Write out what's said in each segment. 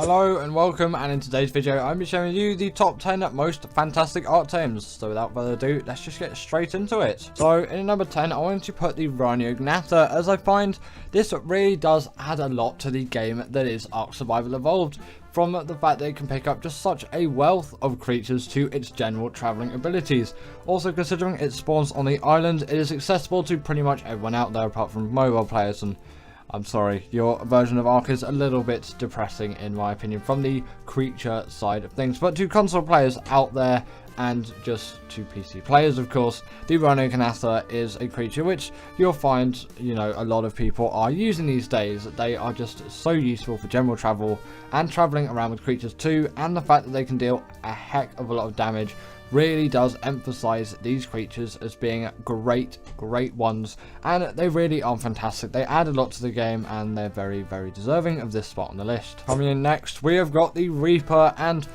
Hello and welcome, and in today's video I'm showing you the top 10 most fantastic art tames. So without further ado, let's just get straight into it. So in number 10 I wanted to put the Rhinognatha, as I find this really does add a lot to the game that is Ark Survival Evolved, from the fact that it can pick up just such a wealth of creatures to its general travelling abilities. Also, considering it spawns on the island, it is accessible to pretty much everyone out there apart from mobile players, and I'm sorry, your version of Ark is a little bit depressing in my opinion from the creature side of things. But to console players out there, and just to PC players of course, the Rhinognatha is a creature which you'll find, a lot of people are using these days. They are just so useful for general travel and travelling around with creatures too, and the fact that they can deal a heck of a lot of damage really does emphasize these creatures as being great ones, and they really are fantastic. They add a lot to the game and they're very deserving of this spot on the list. Coming in next we have got the Reaper, and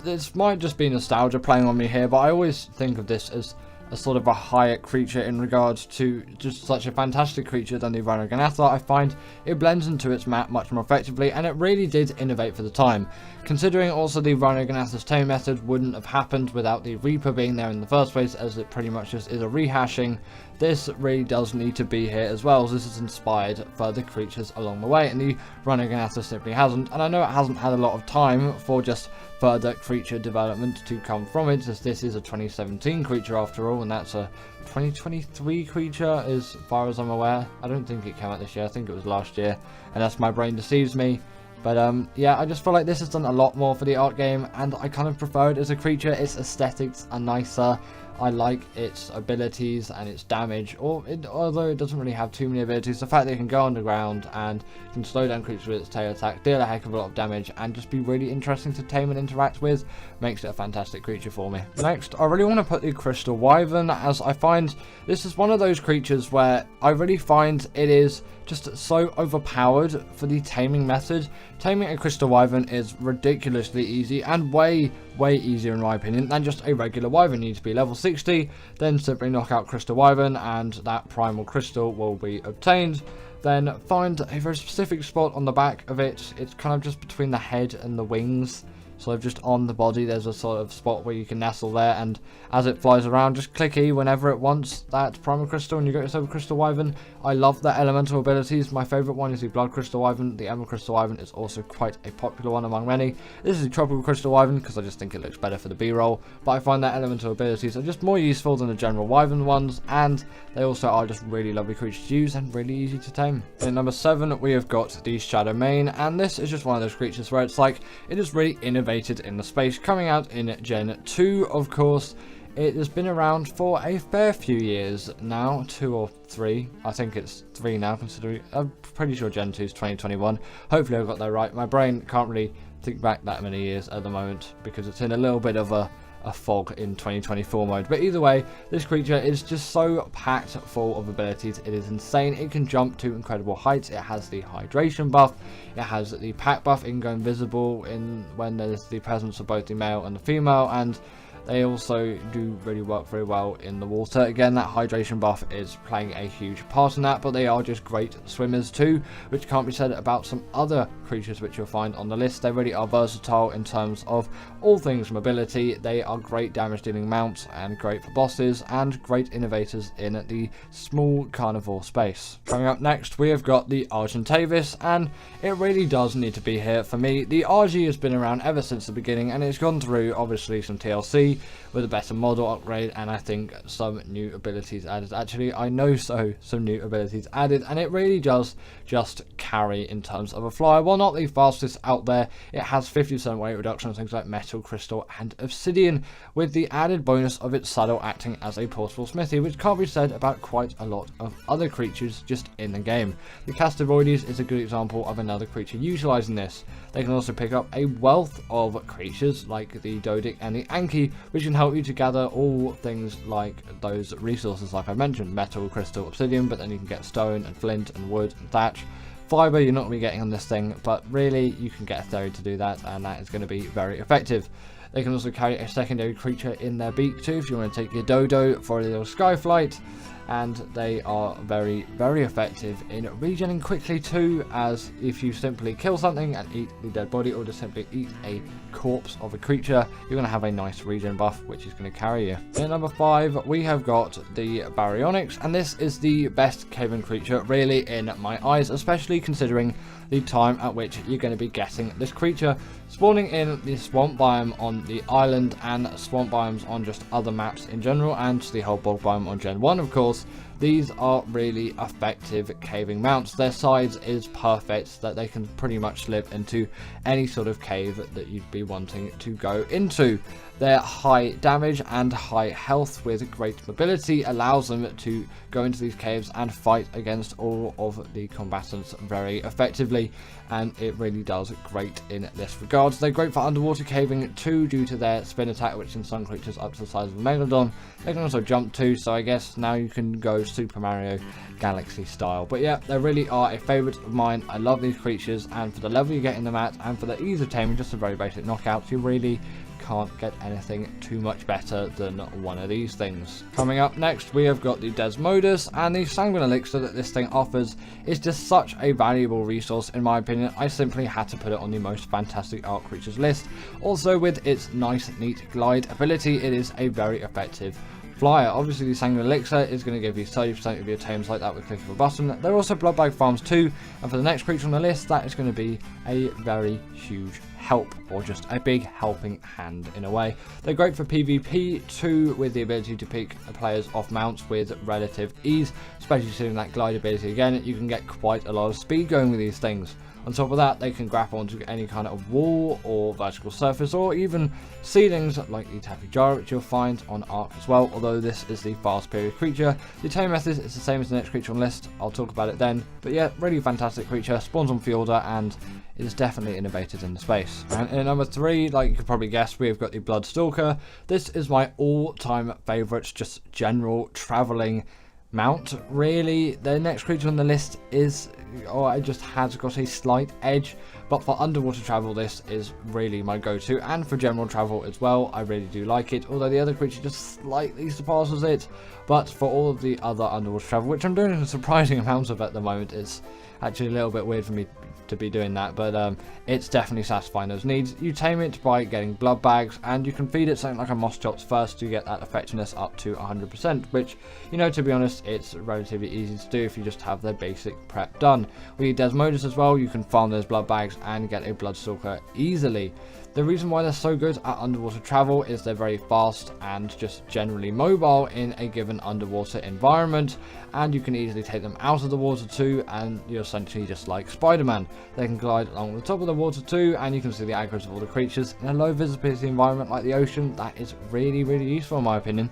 this might just be nostalgia playing on me here, but I always think of this as a sort of a higher creature in regards to just such a fantastic creature than the Rhinognatha. I find it blends into its map much more effectively, and it really did innovate for the time. Considering also the Rhinognatha's tame method wouldn't have happened without the Reaper being there in the first place, as it pretty much just is a rehashing. This really does need to be here as well, as this has inspired further creatures along the way, and the Rhinognatha simply hasn't. And I know it hasn't had a lot of time for just further creature development to come from it, as this is a 2017 creature after all, and that's a 2023 creature as far as I'm aware. I don't think it came out this year, I think it was last year, and that's my brain deceives me. But yeah, I just feel like this has done a lot more for the art game, and I kind of prefer it as a creature. Its aesthetics are nicer. I like its abilities and its damage, although it doesn't really have too many abilities. The fact that it can go underground and can slow down creatures with its tail attack, deal a heck of a lot of damage, and just be really interesting to tame and interact with, makes it a fantastic creature for me. Next, I really want to put the Crystal Wyvern, as I find this is one of those creatures where I really find it is just so overpowered for the taming method. Taming a Crystal Wyvern is ridiculously easy, and way easier in my opinion than just a regular Wyvern. You need to be level 60, then simply knock out Crystal Wyvern and that primal crystal will be obtained. Then find a very specific spot on the back of it. It's kind of just between the head and the wings, sort of just on the body. There's a sort of spot where you can nestle there, and as it flies around, just click E whenever it wants that primal crystal and you get yourself a Crystal Wyvern. I love the elemental abilities. My favourite one is the Blood Crystal Wyvern. The Emerald Crystal Wyvern is also quite a popular one among many. This is the Tropical Crystal Wyvern because I just think it looks better for the B-roll, but I find that elemental abilities are just more useful than the general Wyvern ones, and they also are just really lovely creatures to use and really easy to tame. In number 7 we have got the Shadow Mane, and this is just one of those creatures where it's like it is really innovated in the space, coming out in Gen 2 of course. It has been around for a fair few years now, 2 or 3. I think it's 3 now, considering I'm pretty sure Gen 2 is 2021. Hopefully I got that right. My brain can't really think back that many years at the moment because it's in a little bit of a fog in 2024 mode. But either way, this creature is just so packed full of abilities. It is insane. It can jump to incredible heights. It has the hydration buff. It has the pack buff. It can go invisible when there's the presence of both the male and the female, and they also do really work very well in the water. Again, that hydration buff is playing a huge part in that, but they are just great swimmers too, which can't be said about some other creatures which you'll find on the list. They really are versatile in terms of all things mobility. They are great damage dealing mounts and great for bosses, and great innovators in the small carnivore space. Coming up next we have got the Argentavis, and it really does need to be here for me. The RG has been around ever since the beginning, and it's gone through obviously some TLC with a better model upgrade, and I think some new abilities added. Actually, I know some new abilities added, and it really does just carry in terms of a flyer. While not the fastest out there, it has 50% weight reduction on things like metal, crystal and obsidian, with the added bonus of its saddle acting as a portable smithy, which can't be said about quite a lot of other creatures just in the game. The Castivoides is a good example of another creature utilising this. They can also pick up a wealth of creatures like the Dodic and the Anki, which can help you to gather all things like those resources like I mentioned, metal, crystal, obsidian, but then you can get stone and flint and wood and thatch. Fiber you're not going to be getting on this thing, but really you can get a theory to do that, and that is going to be very effective. They can also carry a secondary creature in their beak too, if you want to take your dodo for a little sky flight. And they are very, very effective in regenerating quickly too, as if you simply kill something and eat the dead body, or just simply eat a corpse of a creature, you're going to have a nice regen buff, which is going to carry you. In number 5, we have got the Bionics, and this is the best cavern creature really in my eyes, especially considering the time at which you're going to be getting this creature spawning in the swamp biome on the island, and swamp biomes on just other maps in general, and the whole bog biome on Gen 1 of course. These are really effective caving mounts. Their size is perfect, that they can pretty much slip into any sort of cave that you'd be wanting to go into. Their high damage and high health with great mobility allows them to go into these caves and fight against all of the combatants very effectively, and it really does great in this regard. They're great for underwater caving too, due to their spin attack, which in some creatures up to the size of a megalodon. They can also jump too, so I guess now you can go Super Mario Galaxy style. But yeah, they really are a favourite of mine. I love these creatures, and for the level you're getting them at, and for the ease of taming, just a very basic knockouts, you really can't get anything too much better than one of these things. Coming up next, we have got the Desmodus, and the Sanguine Elixir that this thing offers is just such a valuable resource in my opinion. I simply had to put it on the most fantastic Ark creatures list. Also, with its nice neat glide ability, it is a very effective flyer. Obviously the Sanguine Elixir is going to give you 30% of your tames like that with click of a button. There are also blood bag farms too, and for the next creature on the list, that is going to be a very huge help, or just a big helping hand in a way. They're great for PvP too, with the ability to pick players off mounts with relative ease, especially seeing that glide ability again. You can get quite a lot of speed going with these things. On top of that, they can grapple onto any kind of wall or vertical surface, or even ceilings like the Taffy Jar, which you'll find on Ark as well, although this is the fast period creature. The tame method is the same as the next creature on the list, I'll talk about it then. But yeah, really fantastic creature, spawns on Fjorda, and it is definitely innovated in the space. And in number 3, like you could probably guess, we've got the Blood Stalker. This is my all-time favourite, just general travelling mount really. The next creature on the list is, it just has got a slight edge, but for underwater travel this is really my go-to, and for general travel as well. I really do like it, although the other creature just slightly surpasses it. But for all of the other underwater travel, which I'm doing a surprising amount of at the moment, it's actually a little bit weird for me to be doing that, but it's definitely satisfying those needs. You tame it by getting blood bags, and you can feed it something like a moss chops first to get that effectiveness up to 100%, which, you know, to be honest, it's relatively easy to do if you just have the basic prep done. With Desmodus as well, you can farm those blood bags and get a blood stalker easily. The reason why they're so good at underwater travel is they're very fast and just generally mobile in a given underwater environment, and you can easily take them out of the water too, and you're essentially just like Spider-Man. They can glide along the top of the water too, and you can see the aggros of all the creatures. In a low visibility environment like the ocean, that is really, really useful in my opinion.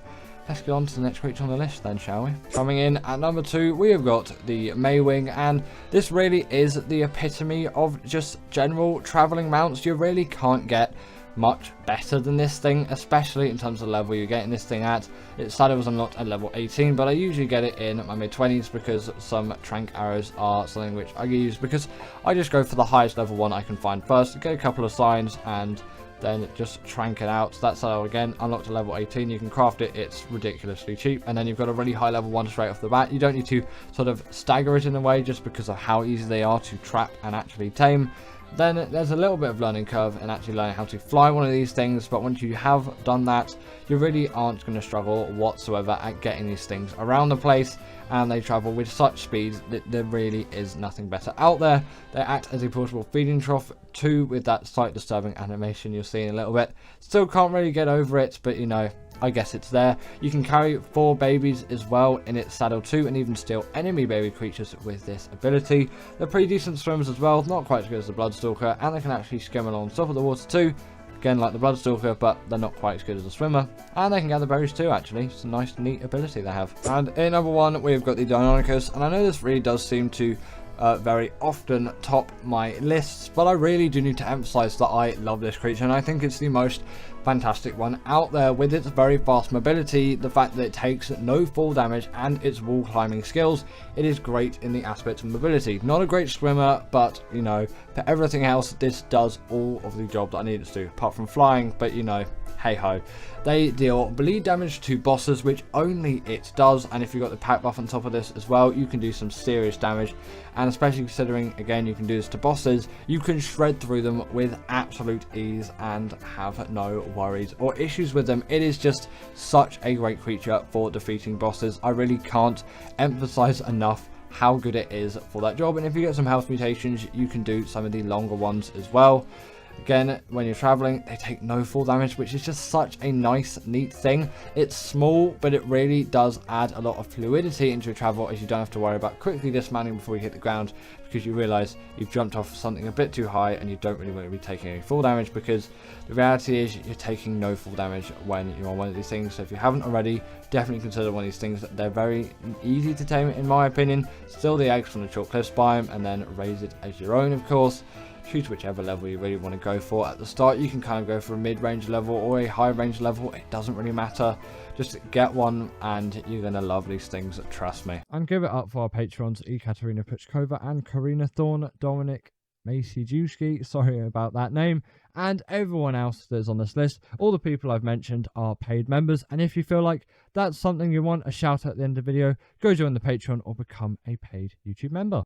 Let's get on to the next creature on the list then, shall we? Coming in at number 2, we have got the Mwing, and this really is the epitome of just general travelling mounts. You really can't get much better than this thing, especially in terms of the level you're getting this thing at. Its saddle was unlocked at level 18, but I usually get it in my mid-20s because some trank arrows are something which I use, because I just go for the highest level one I can find first, get a couple of signs, and then just trank it out. So that's how, again, unlocked to level 18. You can craft it, it's ridiculously cheap, and then you've got a really high level one straight off the bat. You don't need to sort of stagger it in a way, just because of how easy they are to trap and actually tame. Then there's a little bit of learning curve in actually learning how to fly one of these things, but once you have done that, you really aren't going to struggle whatsoever at getting these things around the place, and they travel with such speed that there really is nothing better out there. They act as a portable feeding trough too, with that slight disturbing animation you'll see in a little bit. Still can't really get over it, but you know, I guess it's there. You can carry 4 babies as well in its saddle too, and even steal enemy baby creatures with this ability. They're pretty decent swimmers as well, not quite as good as the Bloodstalker, and they can actually skim along the top of the water too. Again, like the Bloodstalker, but they're not quite as good as a swimmer. And they can gather berries too, actually. It's a nice, neat ability they have. And in number 1, we've got the Deinonychus, and I know this really does seem to very often top my lists, but I really do need to emphasize that I love this creature, and I think it's the most fantastic one out there, with its very fast mobility, the fact that it takes no fall damage, and its wall climbing skills. It is great in the aspect of mobility. Not a great swimmer, but you know, for everything else, this does all of the job that I need it to do, apart from flying, but you know, hey ho. They deal bleed damage to bosses, which only it does, and if you've got the pack buff on top of this as well, you can do some serious damage, and especially considering, again, you can do this to bosses, you can shred through them with absolute ease and have no worries or issues with them. It is just such a great creature for defeating bosses. I really can't emphasize enough how good it is for that job, and if you get some health mutations, you can do some of the longer ones as well. Again, when you're traveling, they take no fall damage, which is just such a nice, neat thing. It's small, but it really does add a lot of fluidity into your travel, as you don't have to worry about quickly dismounting before you hit the ground, because you realize you've jumped off something a bit too high and you don't really want to be taking any fall damage, because the reality is you're taking no fall damage when you're on one of these things. So if you haven't already, definitely consider one of these things. They're very easy to tame, in my opinion. Still the eggs from the Chalk Cliffs biome, and then raise it as your own, of course. Choose whichever level you really want to go for. At the start, you can kind of go for a mid-range level or a high-range level. It doesn't really matter. Just get one and you're going to love these things, trust me. And give it up for our patrons, Ekaterina Puchkova and Karina Thorne, Dominic Maciejewski, sorry about that name, and everyone else that's on this list. All the people I've mentioned are paid members, and if you feel like that's something you want a shout out at the end of the video, go join the Patreon or become a paid YouTube member.